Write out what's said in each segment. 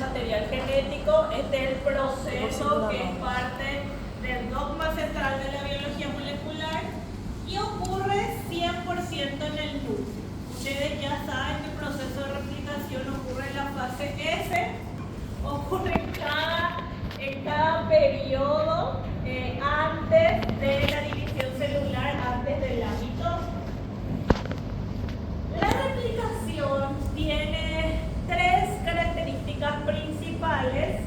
material genético. Este es el proceso que es parte del dogma central de la biología molecular y ocurre 100% en el núcleo. Ustedes ya saben que el proceso de replicación ocurre en la fase S, ocurre en cada periodo antes de la división celular, antes del la mitosis. La replicación tiene tres características principales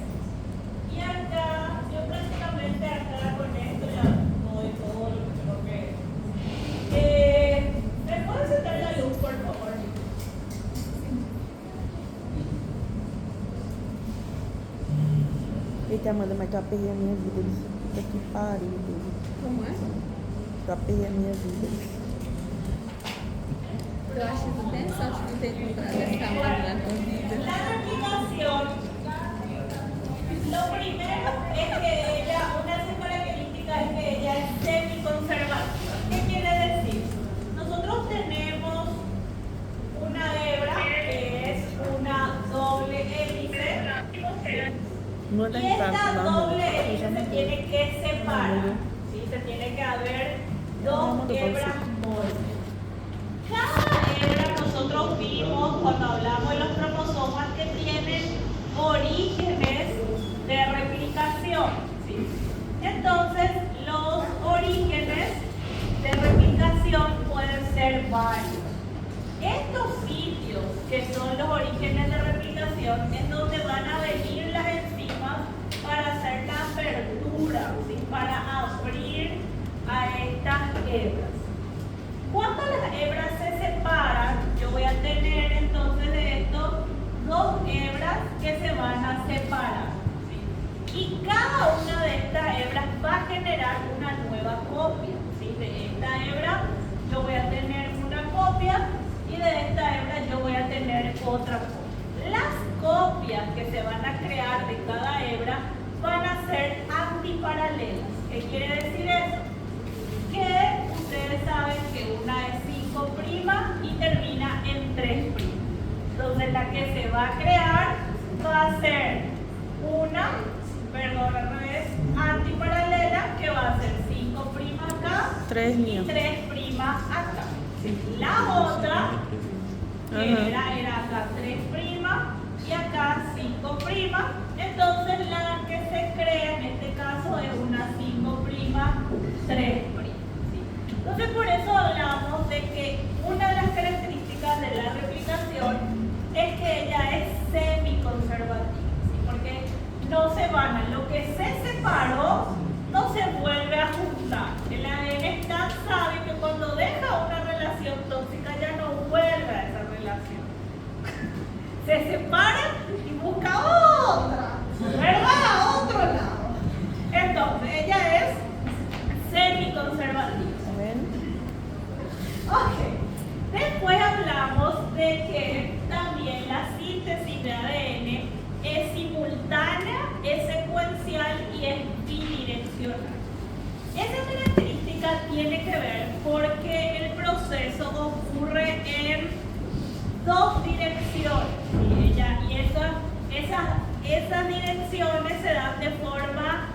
y acá, yo prácticamente acá con esto ya doy todo lo que tengo que ¿me puedes sentar la luz, por favor? Eita, Amanda, mas tu aperrei a minha vida. Puta que pariu. Como é? Tu aperrei a minha vida. Eu acho interessante tu ter encontrado essa Amanda na tua vida. La replicación, lo primero es que ella, una de sus características es que ella es semiconservativa. ¿Qué quiere decir? Nosotros tenemos una hebra que es una doble hélice Não é y da esta impacto, não. doble hélice se tiene que separar, ¿sí? Se tiene que haber dos hebras moldes. Cada hebra nosotros vimos cuando hablamos de los cromosomas que tienen orígenes de replicación, ¿sí? Entonces, los orígenes de replicación pueden ser varios. Estos sitios que son los orígenes de replicación es donde van a venir las enzimas para hacer la apertura, ¿sí? Para abrir a estas hebras. Cuando las hebras se separan, yo voy a tener entonces de esto dos hebras que se van a separar, ¿sí? Y cada una de estas hebras va a generar una nueva copia, ¿sí? De esta hebra yo voy a tener una copia y de esta hebra yo voy a tener otra copia. Las copias que se van a crear de cada hebra van a ser antiparalelas. ¿Qué quiere decir eso? Que ustedes saben que una es 5' y termina en 3'. Entonces la que se va a crear va a ser una, perdón, al revés, antiparalela, que va a ser 5' acá 3 y mío. 3' acá. La otra era acá 3' y acá 5'. Entonces la que se crea en este caso es una 5', 3'. Entonces por eso hablamos de que una de las características de la replicación es que ella es semiconservativa, ¿sí? Porque no se van a, lo que se separó no se vuelve a juntar. El ADN es tan sabio que cuando deja una relación tóxica ya no vuelve a esa relación. Se separa y busca otra, ¿verdad? A otro lado. Entonces ella es semiconservativa. Ok, después hablamos de que también la síntesis de ADN es simultánea, es secuencial y es bidireccional. Esa característica tiene que ver porque el proceso ocurre en dos direcciones, ¿sí? Esas direcciones se dan de forma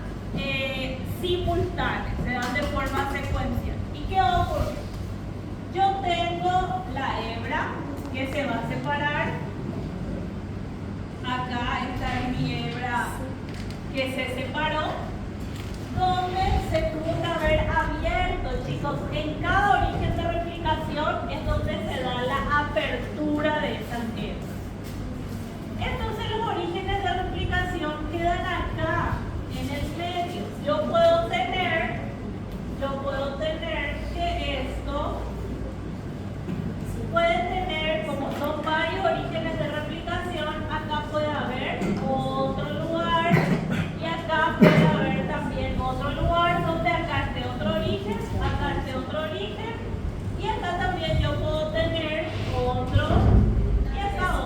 simultánea, se dan de forma secuencial. ¿Y qué ocurre? Yo tengo la hebra que se va a separar. Acá está mi hebra que se separó, donde se tuvo que haber abierto, chicos. En cada origen de replicación es donde se da la apertura de esas hebras. Entonces los orígenes de replicación quedan acá, en el medio. Yo puedo tener que esto puede tener, como son varios orígenes de replicación, acá puede haber otro lugar y acá puede haber también otro lugar donde acá esté otro origen, acá esté otro origen y acá también yo puedo tener otro y acá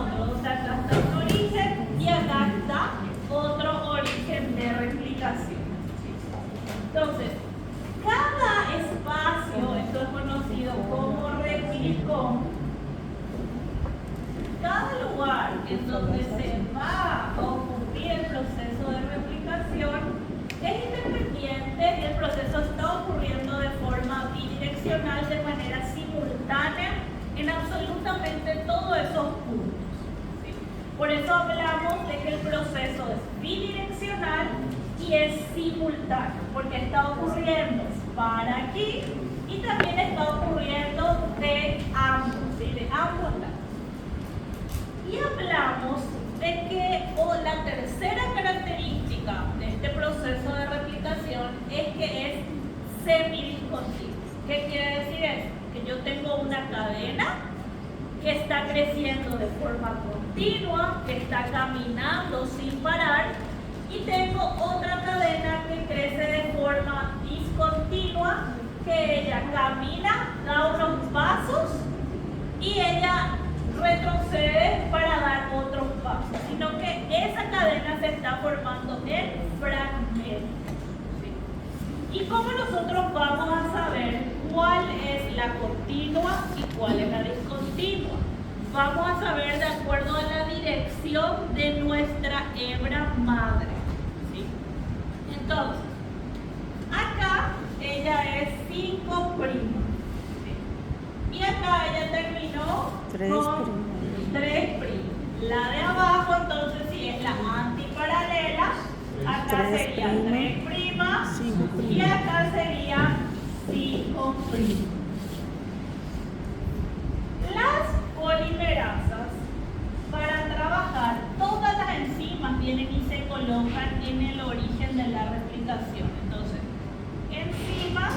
hablamos de que el proceso es bidireccional y es simultáneo, porque está ocurriendo para aquí y también está ocurriendo de ambos, ¿sí? De ambos lados. Y hablamos de que la tercera característica de este proceso de replicación es que es semidiscontinuo. ¿Qué quiere decir eso? Que yo tengo una cadena que está creciendo de forma continua, que está caminando sin parar, y tengo otra cadena que crece de forma discontinua, que ella camina, da unos pasos y ella retrocede para dar otros pasos, sino que esa cadena se está formando en fragmentos. ¿Sí? ¿Y cómo nosotros vamos a saber cuál es la continua y cuál es la discontinua? Vamos a saber de acuerdo a la dirección de nuestra hebra madre. ¿Sí? Entonces, acá ella es 5'. ¿Sí? Y acá ella terminó 3'. con 3'. La de abajo, entonces, si es la antiparalela, acá 3', sería 3', 5'. y acá sería 5'. Las polimerasas, para trabajar, todas las enzimas vienen y se colocan en el origen de la replicación. Entonces, enzimas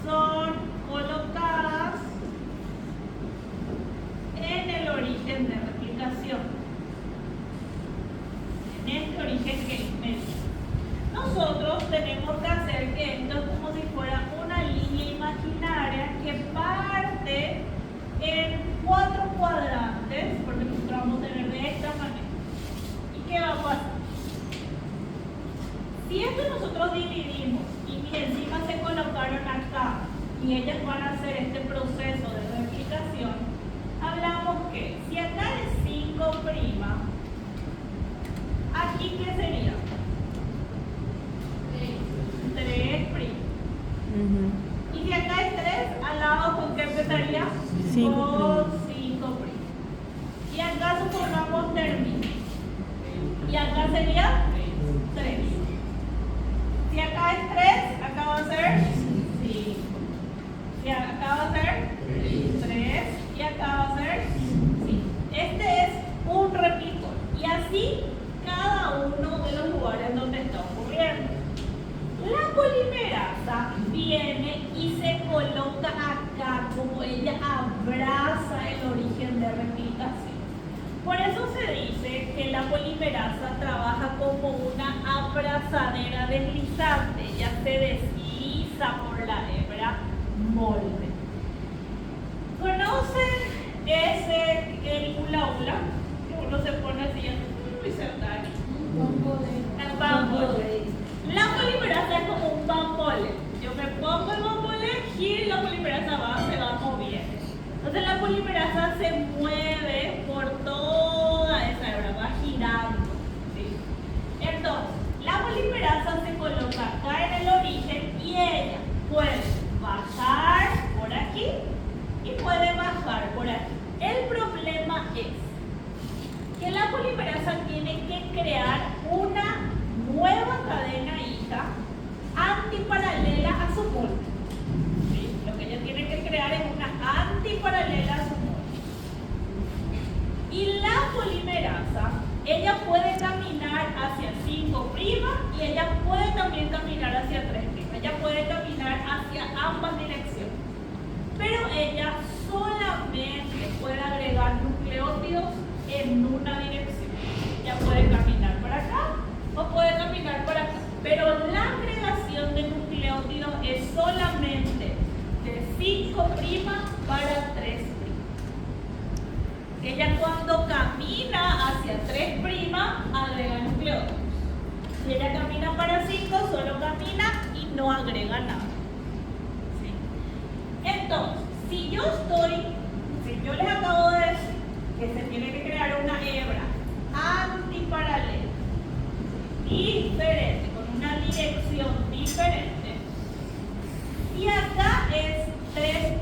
son colocadas en el origen de replicación, en este origen que es medio. Nosotros tenemos que hacer que esto es como si fuera una línea imaginaria que parte en 4 cuadrantes, porque nosotros vamos a tener de esta manera. ¿Y qué va a pasar? Si esto nosotros dividimos y mis enzimas se colocaron acá y ellas van a hacer este proceso de replicación, hablamos que si acá es 5', aquí ¿qué sería? 3'. Y si acá es 3, al lado ¿con qué empezaría? 5'. Con 5'. Y acá supongamos termina. Y acá sería 3. Si acá es 3, acá va a ser 5. Si acá va a ser 3 y acá va a ser 5. Este es un replicón. Y así cada uno de los lugares donde está ocurriendo. La polimerasa viene y se coloca acá, como ella abraza el origen de replicación. Por eso se dice que la polimerasa trabaja como una abrazadera deslizante, ella se desliza por la hebra molde. ¿Conocen el hula hula? Que uno se pone así y se da aquí. El bambole. La polimerasa es como un bambole. Yo me pongo el bambole, giro y la polimerasa se va moviendo. Entonces la polimerasa se mueve por toda esa hebra, va girando. ¿Sí? Entonces, la polimerasa se coloca acá en el origen y ella puede bajar por aquí y puede bajar por aquí. El problema es que la polimerasa tiene que crear una nueva cadena hija antiparalela a su molde. ¿Sí? Lo que ella tiene que crear es una antiparalela a su molde. Y la polimerasa, ella puede caminar hacia 5' y ella puede también caminar hacia 3'. Ella puede caminar hacia ambas direcciones. Pero ella solamente puede agregar nucleótidos en una dirección. Ella puede caminar para acá o puede caminar para acá. Pero la agregación de nucleótidos es solamente de 5' para 3'. Ella cuando camina hacia 3' agrega nucleótidos. Si ella camina para 5, solo camina y no agrega nada. ¿Sí? Entonces, si yo les acabo de decir que se tiene que crear una hebra antiparalela, diferente, con una dirección diferente, y acá es 3',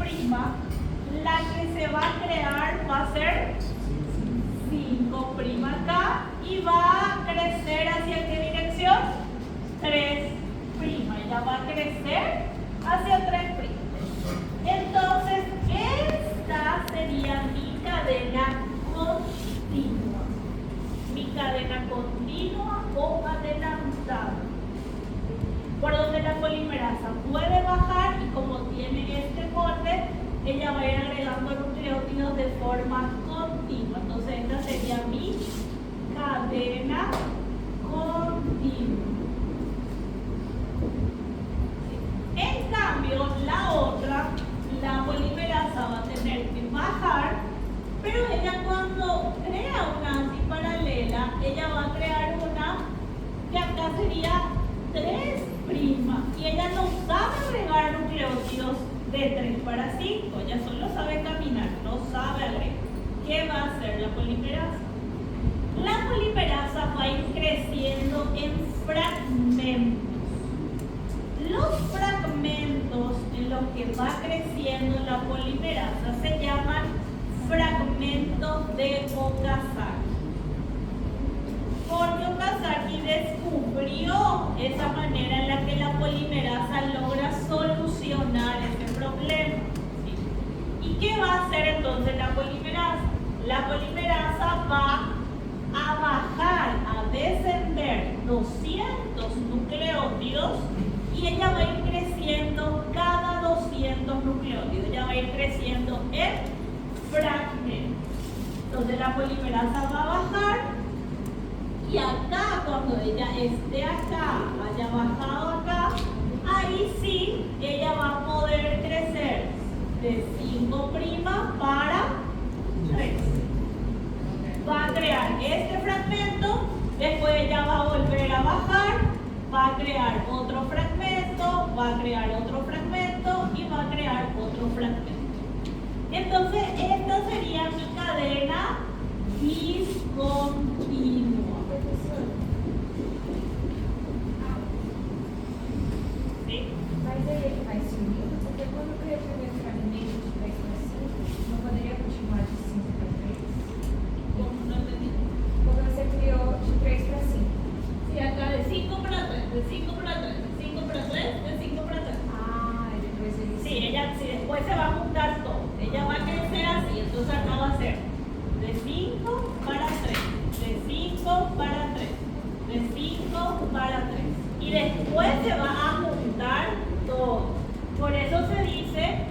la que se va a crear va a ser 5' acá y va a crecer ¿hacia qué dirección? 3'. Ella va a crecer hacia 3'. Entonces, esta sería mi cadena continua. Mi cadena continua o adelantada. Por donde la polimerasa puede bajar y como tiene este borde, ella va a ir agregando nucleótidos de forma continua. Entonces, esta sería mi cadena continua. En cambio, la otra, la polimerasa va a tener que bajar, pero ella cuando crea una antiparalela, ella va a crear una que acá sería 3', y ella no sabe agregar nucleótidos de 3 para 5, ella solo sabe caminar, no sabe agregar. ¿Qué va a hacer la polimerasa? La polimerasa va a ir creciendo en fragmentos. Los fragmentos en los que va creciendo la polimerasa se llaman fragmentos de Okazaki. Porque Okazaki descubrió esa manera en la que la polimerasa logra solucionar ese problema. ¿Sí? ¿Y qué va a hacer entonces la polimerasa? La polimerasa va a bajar, a descender 200 nucleótidos y ella va a ir creciendo cada 200 nucleótidos. Ella va a ir creciendo en fragmentos. Entonces la polimerasa va a bajar y acá, cuando ella esté acá, haya bajado acá, ahí sí ella va a poder crecer de 5' para 3. Va a crear este fragmento, después ella va a volver a bajar, va a crear otro fragmento, va a crear otro fragmento y va a crear otro fragmento. Entonces, esta sería mi cadena discontinua. ¿Sí? Mas aí ele vai subindo, porque quando cria o primeiro fragmento de 3 para 5, não poderia continuar de 5 para 3? ¿Cómo no entendí? Quando você criou de 3 para 5. Sí, acá de 5 para 3, de 5 para 3, de 5 para 3, de 5 para 3. Ah, e depois ele... Sí, ella sí, después se va a juntar todo. Ella va a crecer así, entonces acá va a ser de 5 para 3, de 5 para 3, de 5 para 3. Y después se va a juntar todo. Por eso se dice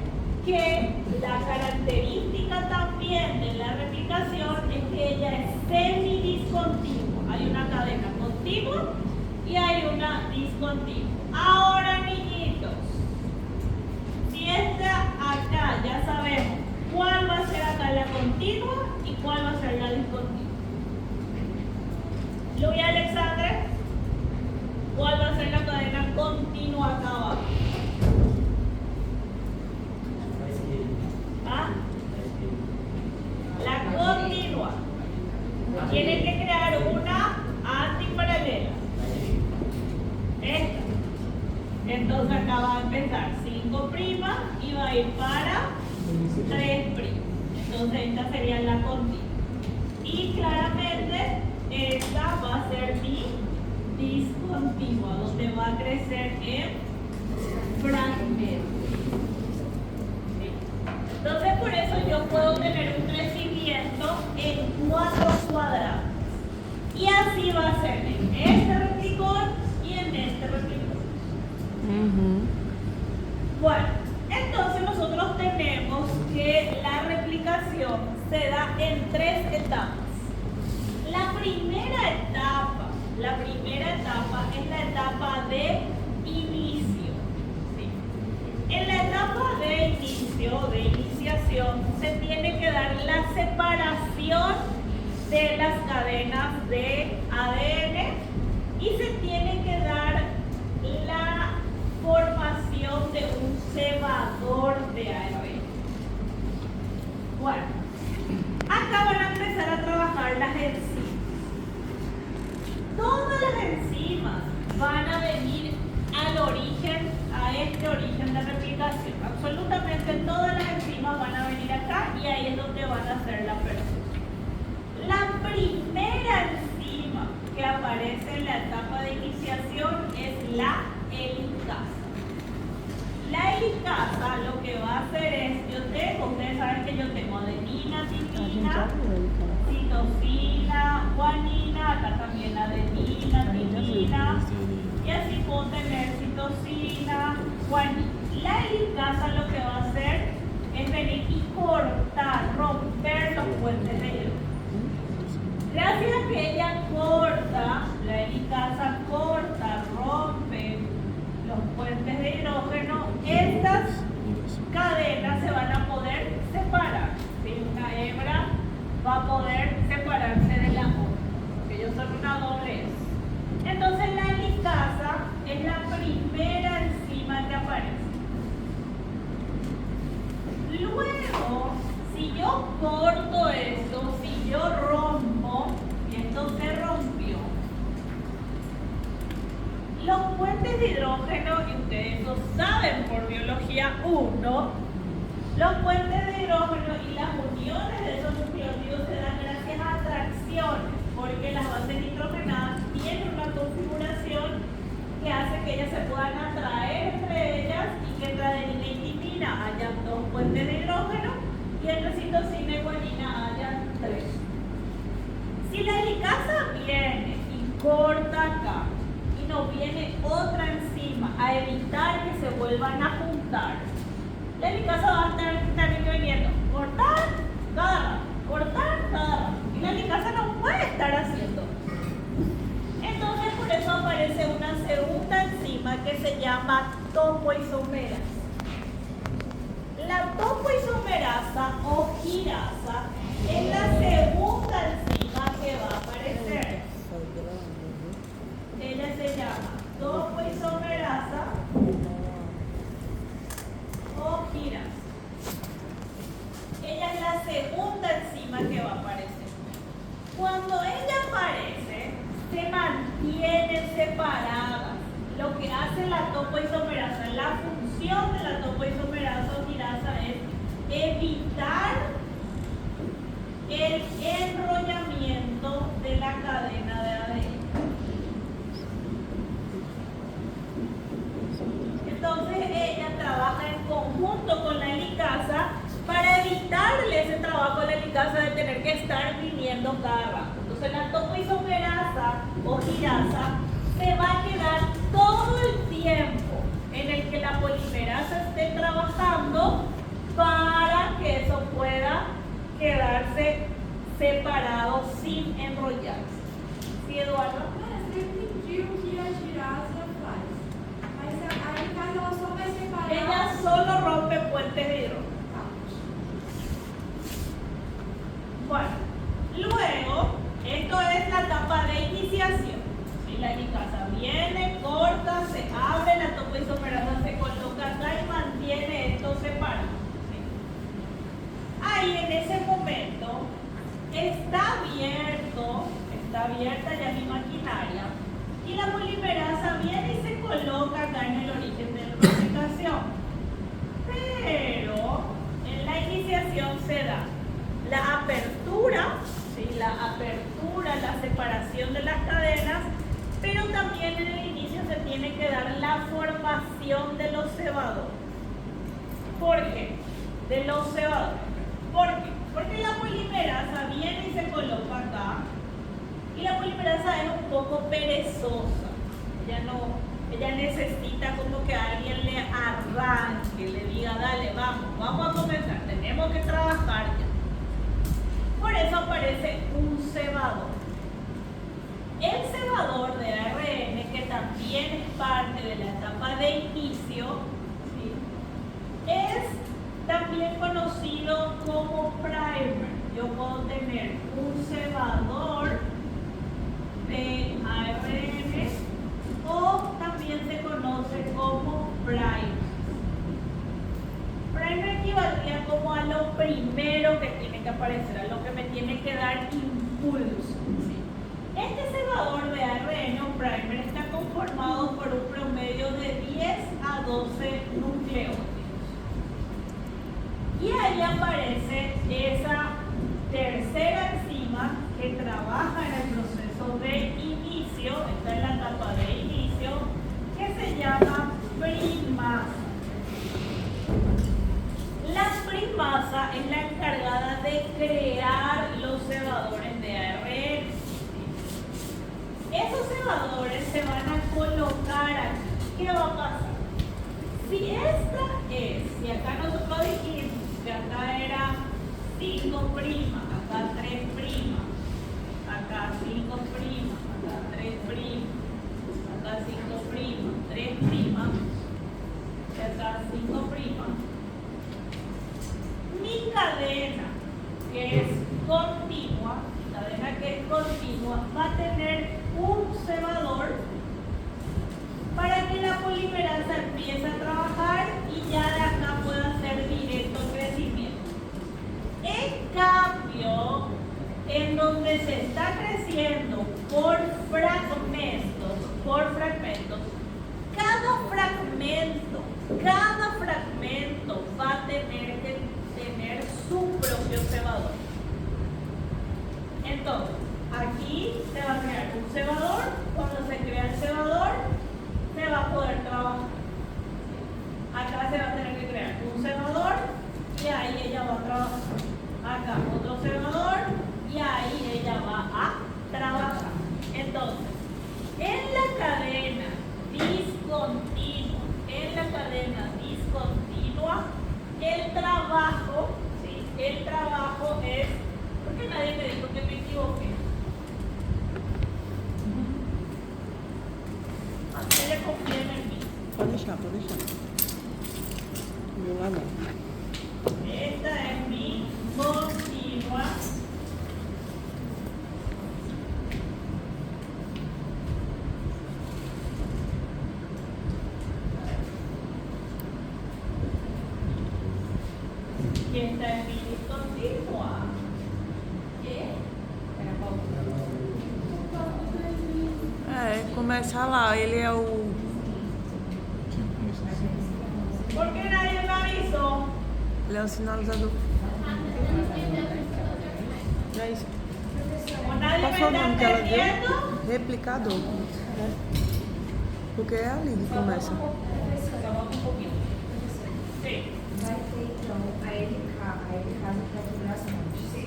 que la característica también de la replicación es que ella es semidiscontinua. Hay una cadena continua y hay una discontinua. Ahora, niñitos, si esta acá ya sabemos cuál va a ser acá la continua y cuál va a ser la discontinua. Luis Alexandre, ¿cuál va a ser la cadena continua acá abajo? ¿Ah? La continua. Tiene que crear una antiparalela. Esta. Entonces acá va a empezar 5' y va a ir para 3'. Entonces esta sería la continua. Y claramente esta va a ser mi discontinua, donde va a crecer en fragmentos. Entonces por eso yo puedo tener un crecimiento en 4 cuadrados. Y así va a ser en este replicón y en este replicón. Bueno, entonces nosotros tenemos que la replicación se da en 3 etapas. La primera etapa es la etapa de inicio. ¿Sí? En la etapa de inicio, de iniciación, se tiene que dar la separación de las cadenas de ADN y se tiene que dar la formación de un cebador de ARN. Bueno, acá van a empezar a trabajar las enzimas. Todas las enzimas van a venir al origen, a este origen de replicación. Absolutamente todas las enzimas van a venir acá y ahí es donde van a hacer la operación. La primera que va a hacer es, ustedes saben que yo tengo adenina, timina, citosina, guanina, acá también adenina, timina, y así puedo tener citosina, guanina. La helicasa lo que va a hacer es venir y cortar, romper los puentes de hidrógeno. Gracias a que ella corta, la helicasa corta, rompe los puentes de hidrógeno, estas cadenas se van a poder separar. ¿Sí? Una hebra va a poder separarse de la otra, porque ellos son una doble S. Entonces la helicasa es la primera enzima que aparece. Luego, si yo corto esto, si yo rompo, y esto se rompió, los puentes de hidrógeno, y ustedes lo saben por biología 1, los puentes de hidrógeno y las uniones de esos nucleótidos se dan gracias a atracciones, porque las bases nitrogenadas tienen una configuración que hace que ellas se puedan atraer entre ellas y que entre adenina y timina haya 2 puentes de hidrógeno y entre citosina y guanina haya 3. Si la helicasa viene y corta acá y no viene otra enzima a evitar que se vuelvan a juntar, la helicasa va a estar interviniendo, cortar, cada cortar, cada y la helicasa no puede estar haciendo. Entonces por eso aparece una segunda enzima que se llama topoisomerasa. La topoisomerasa o girasa es la segunda enzima que va a aparecer. Ella se llama topoisomerasa o girasa. Ella es la segunda enzima que va a aparecer. Cuando ella aparece, se mantienen separadas. Lo que hace la topoisomerasa, la función de la topoisomerasa o girasa es evitar el enrollamiento de la cadena de ADN. Entonces ella trabaja en conjunto con la helicasa para evitarle ese trabajo a la helicasa de tener que estar viniendo cada rato. Entonces la topoisomerasa o girasa se va a quedar todo el tiempo en el que la polimerasa esté trabajando para que eso pueda quedarse separado sin enrollarse. ¿Sí, Eduardo? Mas eu entendi o que a girasa faz. Mas a helicasa ela só vai separar. Ella solo rompe puentes de hidrógeno. Bueno, luego, esto es la etapa de iniciación. ¿Sí? La helicasa viene, corta, se abre, la topoisomerasa se coloca acá y mantiene esto separado. ¿Sí? Ahí en ese momento está abierta ya mi maquinaria y la polimerasa viene y se coloca acá en el origen de la replicación. Pero en la iniciación se da la apertura, ¿sí? La separación de las cadenas, pero también en el inicio se tiene que dar la formación de los cebadores. ¿Por qué? De los cebadores. ¿Por qué? Porque la polimerasa viene y se coloca acá y la polimerasa es un poco perezosa. Ella necesita como que alguien le arranque, le diga, dale, vamos a comenzar, tenemos que trabajar ya. Por eso aparece un cebador. El cebador de ARN, que también es parte de la etapa de inicio, ¿sí? Es también conocido como primer. Yo puedo tener un cebador de ARN o también se conoce como primer. Primer equivaldría como a lo primero que tiene que aparecer, a lo que me tiene que dar impulso. ¿Sí? Este cebador de ARN o primer está conformado por un promedio de 10 a 12 nucleótidos. Y ahí aparece esa tercera enzima que trabaja en el proceso de inicio, está en la etapa de inicio, que se llama primasa. primasa es la encargada de crear los cebadores de ARN. Esos cebadores se van a colocar aquí. ¿Qué va a pasar? Si si acá nosotros dijimos que acá era 5', acá 3', acá 5', acá 3', acá 5', 3', y acá 5'. Mi cadena, que es continua, va a tener un cebador para que la polimerasa empiece a trabajar y ya de acá pueda hacer directo crecimiento. En cambio, en donde se está creciendo por fragmentos, cada fragmento va a tener que tener su propio cebador. Entonces, aquí se va a crear un cebador. Cuando se crea el cebador, se va a poder trabajar. Acá se va a tener que crear un cebador y ahí ella va a trabajar. Acá otro cebador y ahí ella va a trabajar. Entonces, en la cadena discontinua, el trabajo es, porque nadie me dijo que me equivoqué. Así le confíen en mí. Pode deixar. Meu lá não. Esta es mi continua. Y esta es mi discontinua. Começa lá, ele é o... ¿Por qué nadie me avisó? Ele é o sinalizador. É isso. ¿O nadie Qual me foi o está nome que ela entendiendo? deu? Replicador. Né? Porque é ali que começa. Un poquito. Sí. Vai ter então a helicase para quebrar as pontes.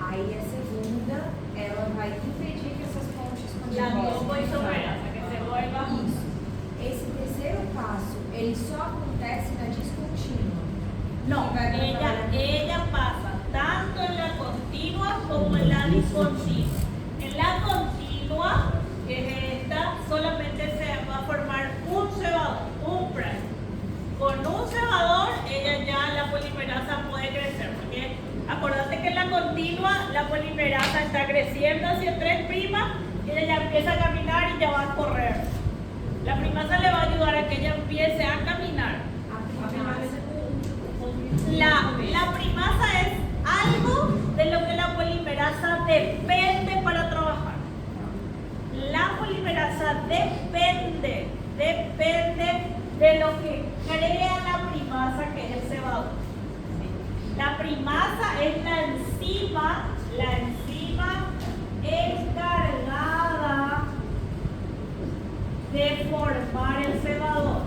Aí a segunda, ela vai impedir que essas pontes La continuem. topoisomerasa, que se vuelva. Isso. Esse terceiro passo, ele só acontece na discontínua. No, ella pasa tanto en la continua como en la discontinua. En la continua, que es esta, solamente se va a formar un cebador, un prime. Con un cebador, ella ya la polimerasa puede crecer, porque acordate que en la continua la polimerasa está creciendo hacia 3' y ella ya empieza a caminar y ya va a correr. La primasa le va a ayudar a que ella empiece a caminar. La primasa es algo de lo que la polimerasa depende para trabajar. La polimerasa depende de lo que crea la primasa, que es el cebador. La primasa es la enzima encargada de formar el cebador.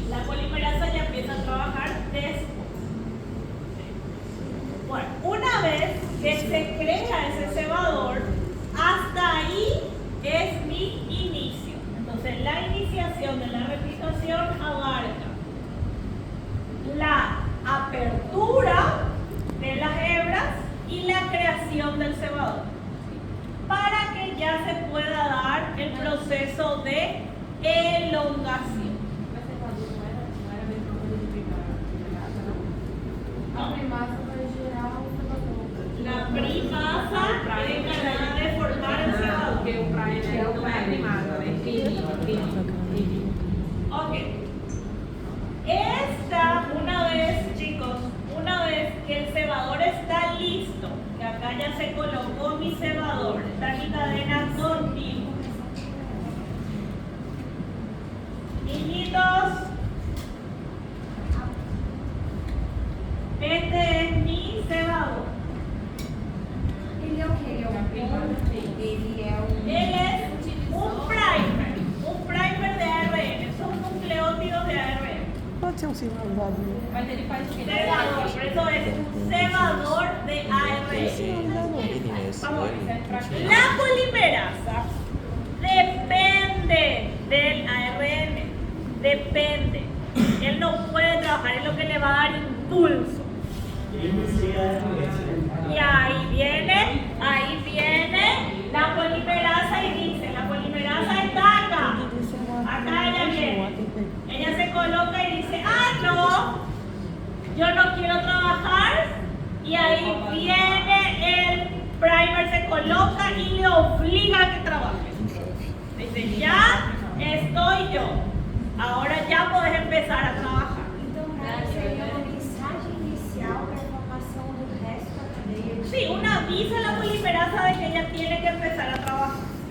La polimerasa ya empieza a trabajar después. Bueno, una vez que se crea ese cebador, hasta ahí es mi inicio. Entonces, la iniciación de la replicación abarca la apertura de las hebras y la creación del cebador, para que ya se pueda dar el proceso de elongación. La primasa es encargada de formar el cebador. Ok. Una vez que el cebador está listo, que acá ya se colocó mi cebador, está mi cadena continua. Niñitos, este Sim, vadio. Mas ele faz o quê? Cebador, por eso es un cebador de ARN. La polimerasa depende del ARN, depende. Él no puede trabajar, es lo que le va a dar impulso. Y ahí viene la polimerasa y dice, la polimerasa está acá. Acá ella viene. Ella se coloca y dice, no, yo no quiero trabajar. Y ahí viene el primer, se coloca y le obliga a que trabaje. Dice, ya estoy yo. Ahora ya puedes empezar a trabajar. Então, seria uma mensagem inicial para a formação do resto da cadeia. Sí, un aviso a la polimerasa de que ella tiene que empezar a trabajar.